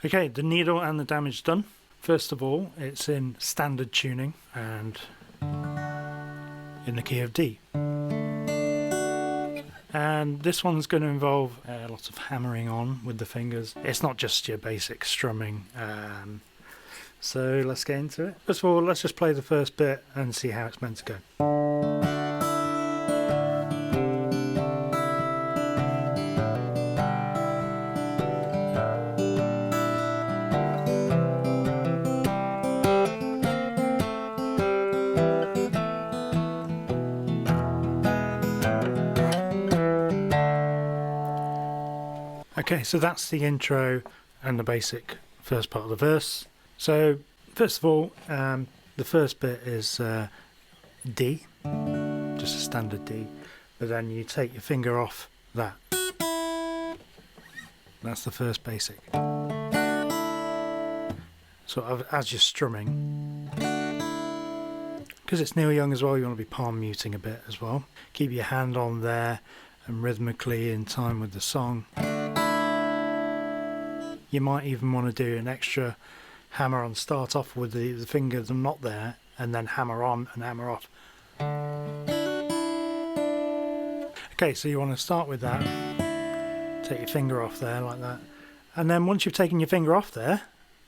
Okay, the needle and the damage done. First of all, it's in standard tuning and in the key of D. And this one's going to involve lots of hammering on with the fingers. It's not just your basic strumming. So let's get into it. First of all, let's just play the first bit and see how it's meant to go. Okay, so that's the intro and the basic first part of the verse. So first of all, the first bit is D, just a standard D, but then you take your finger off that. That's the first basic. Sort of as you're strumming. Because it's Neil Young as well, you want to be palm muting a bit as well. Keep your hand on there and rhythmically in time with the song. You might even want to do an extra hammer on, start off with the fingers not there, and then hammer on and hammer off. Okay, so you want to start with that, take your finger off there like that, and then once you've taken your finger off there,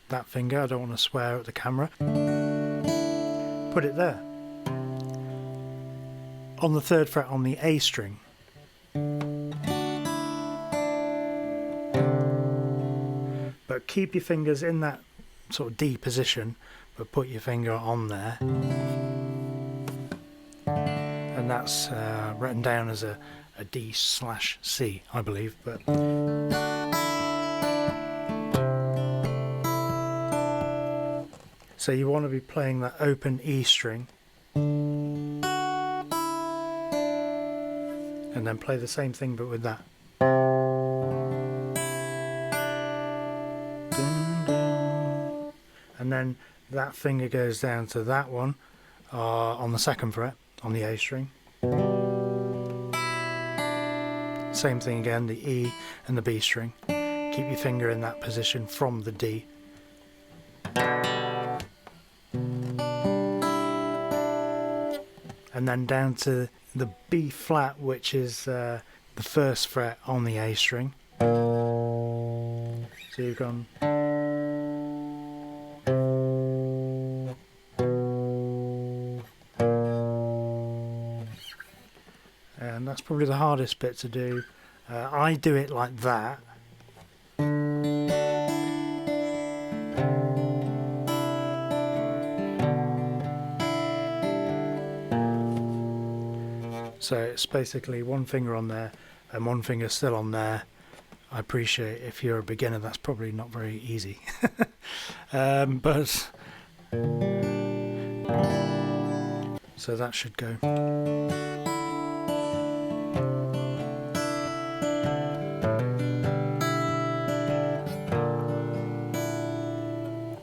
that finger, I don't want to swear at the camera, put it there, on the 3rd fret on the A string. But keep your fingers in that sort of D position, but put your finger on there. And that's written down as a D/C, I believe. But so you want to be playing that open E string. And then play the same thing but with that. And then that finger goes down to that one on the 2nd fret on the A string. Same thing again, the E and the B string. Keep your finger in that position from the D. And then down to the B flat, which is the 1st fret on the A string. So you've gone. And that's probably the hardest bit to do. I do it like that. So it's basically one finger on there and one finger still on there. I appreciate if you're a beginner that's probably not very easy. But so that should go.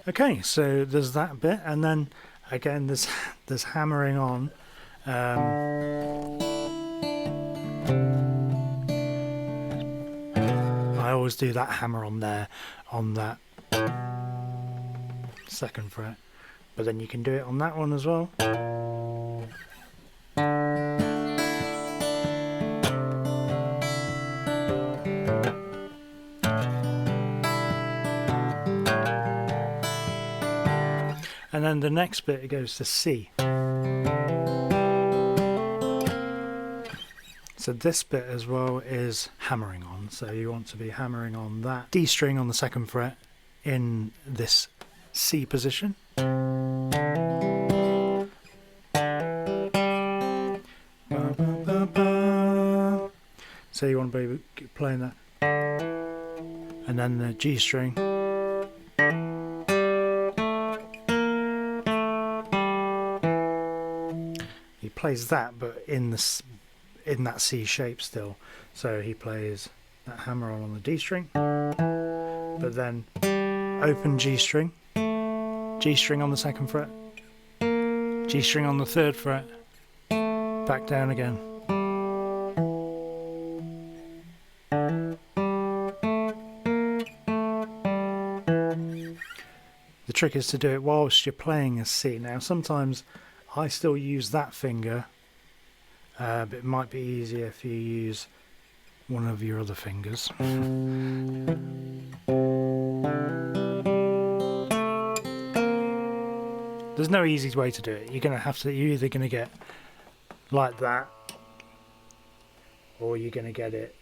Okay, so there's that bit, and then again there's hammering on. I always do that hammer on there on that 2nd fret, but then you can do it on that one as well. And then the next bit it goes to C. So this bit as well is hammering on. So you want to be hammering on that D string on the 2nd fret in this C position. So you want to be playing that. And then the G string. He plays that, but in that C shape still. So he plays that hammer on the D string, but then open G string on the 2nd fret, G string on the 3rd fret, back down again. The trick is to do it whilst you're playing a C. Now sometimes I still use that finger, but it might be easier if you use one of your other fingers. There's no easy way to do it. You're either gonna get like that, or you're gonna get it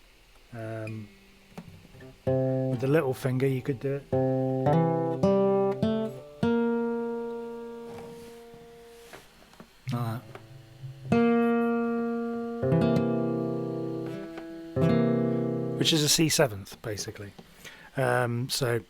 with the little finger. You could do it. Like that. Which is a C7th, basically. So.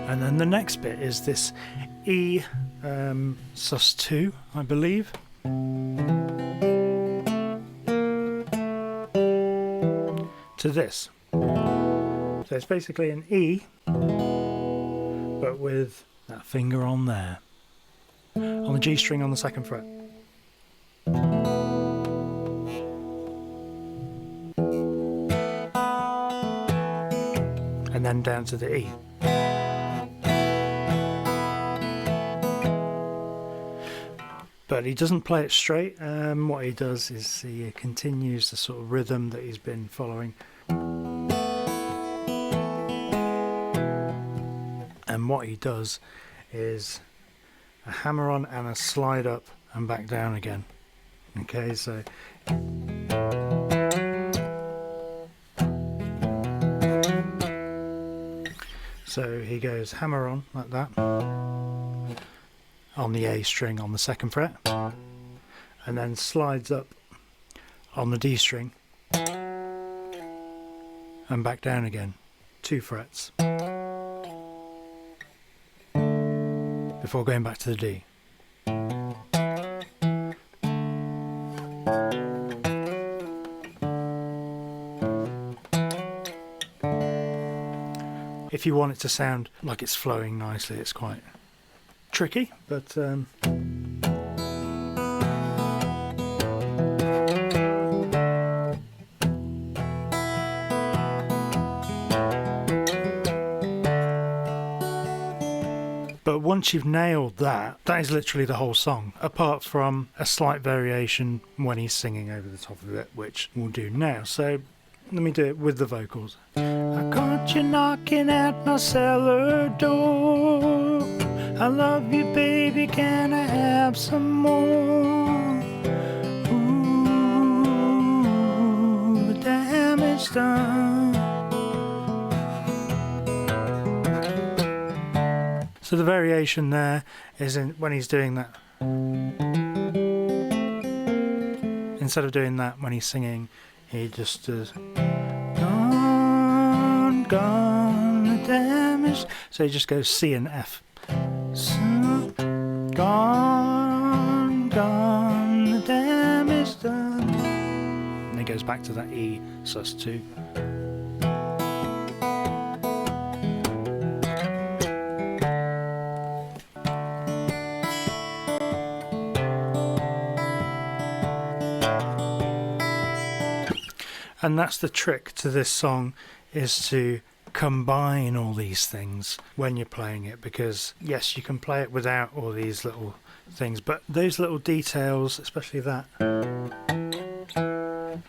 And then the next bit is this E sus2, I believe. To this. So it's basically an E, but with that finger on there. On the G string on the 2nd fret. And then down to the E. But he doesn't play it straight. What he does is he continues the sort of rhythm that he's been following. And what he does is a hammer on and a slide up and back down again. Okay, so he goes hammer on like that on the A string on the 2nd fret, and then slides up on the D string and back down again, 2 frets, before going back to the D. If you want it to sound like it's flowing nicely, it's quite tricky, but once you've nailed that, that is literally the whole song, apart from a slight variation when he's singing over the top of it, which we'll do now. So let me do it with the vocals. I caught you knocking at my cellar door. I love you, baby, can I have some more? Ooh, the damage done. So the variation there is in when he's doing that. Instead of doing that when he's singing, he just does gone, gone, the damage. So he just goes C and F. So, gone, gone, the damage done. And he goes back to that E sus2. And that's the trick to this song, is to combine all these things when you're playing it, because yes, you can play it without all these little things, but those little details, especially that,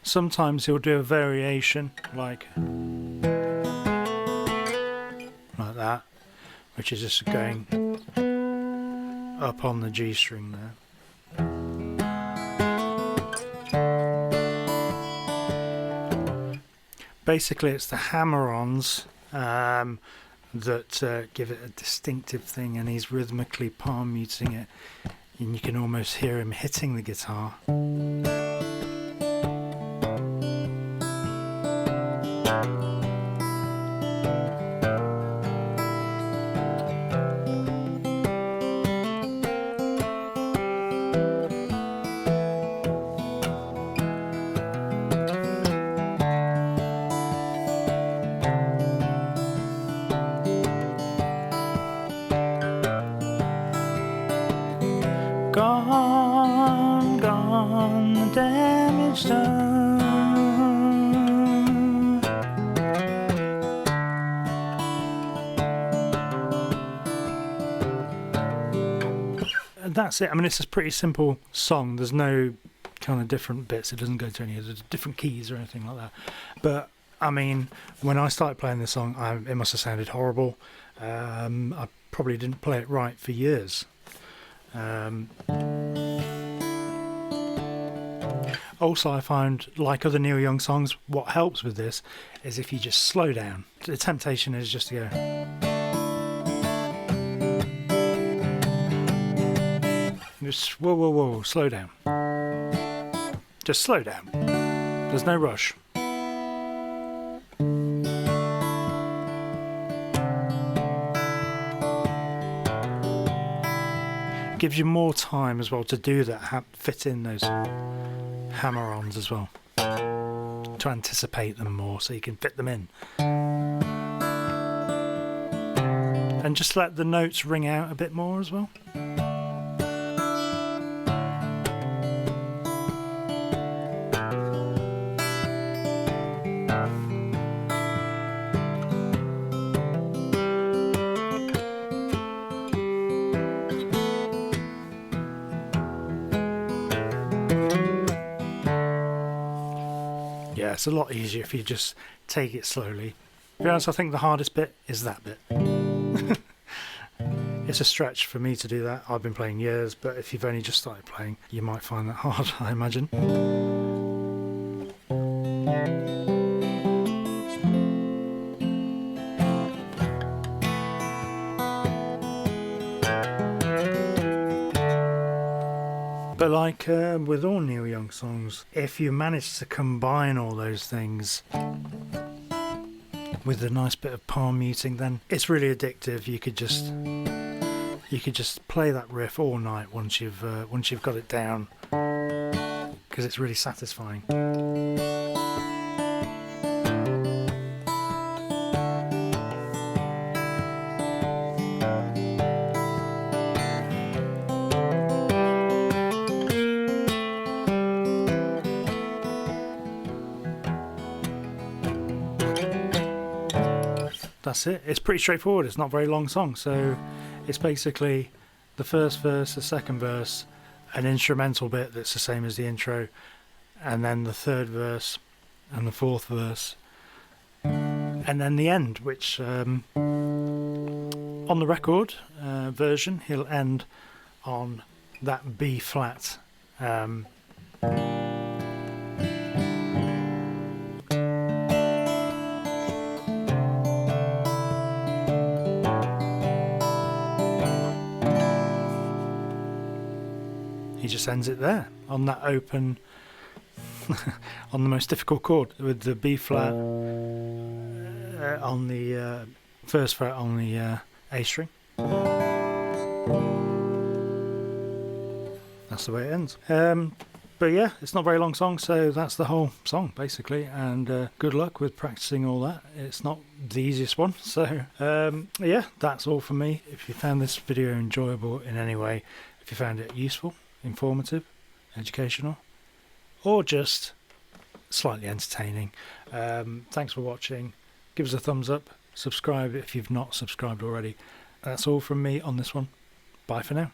sometimes he'll do a variation like that, which is just going up on the G string there. Basically, it's the hammer-ons that give it a distinctive thing, and he's rhythmically palm muting it, and you can almost hear him hitting the guitar. Gone, gone, much time. And that's it. I mean, it's a pretty simple song. There's no kind of different bits. It doesn't go to any of the different keys or anything like that. But I mean, when I started playing this song, it must have sounded horrible. I probably didn't play it right for years. Also, I found, like other Neil Young songs, what helps with this is if you just slow down. The temptation is just to go. Just whoa, whoa, whoa, slow down. Just slow down. There's no rush. Gives you more time as well to do that, fit in those hammer-ons as well, to anticipate them more so you can fit them in. And just let the notes ring out a bit more as well. Yeah, it's a lot easier if you just take it slowly. To be honest, I think the hardest bit is that bit. It's a stretch for me to do that. I've been playing years, but if you've only just started playing, you might find that hard, I imagine. But like with all Neil Young songs, if you manage to combine all those things with a nice bit of palm muting, then it's really addictive. You could just play that riff all night once you've got it down, because it's really satisfying. That's it. It's pretty straightforward. It's not a very long song, so it's basically the first verse, the second verse, an instrumental bit that's the same as the intro, and then the third verse and the fourth verse, and then the end, which on the record version he'll end on that B flat. He just ends it there on that open, on the most difficult chord, with the B flat on the first fret on the A string. That's the way it ends. But yeah, it's not a very long song, so that's the whole song basically. And good luck with practicing all that. It's not the easiest one. So yeah, that's all from me. If you found this video enjoyable in any way, if you found it useful, informative, educational, or just slightly entertaining, thanks for watching. Give us a thumbs up, subscribe if you've not subscribed already. That's all from me on this one. Bye for now.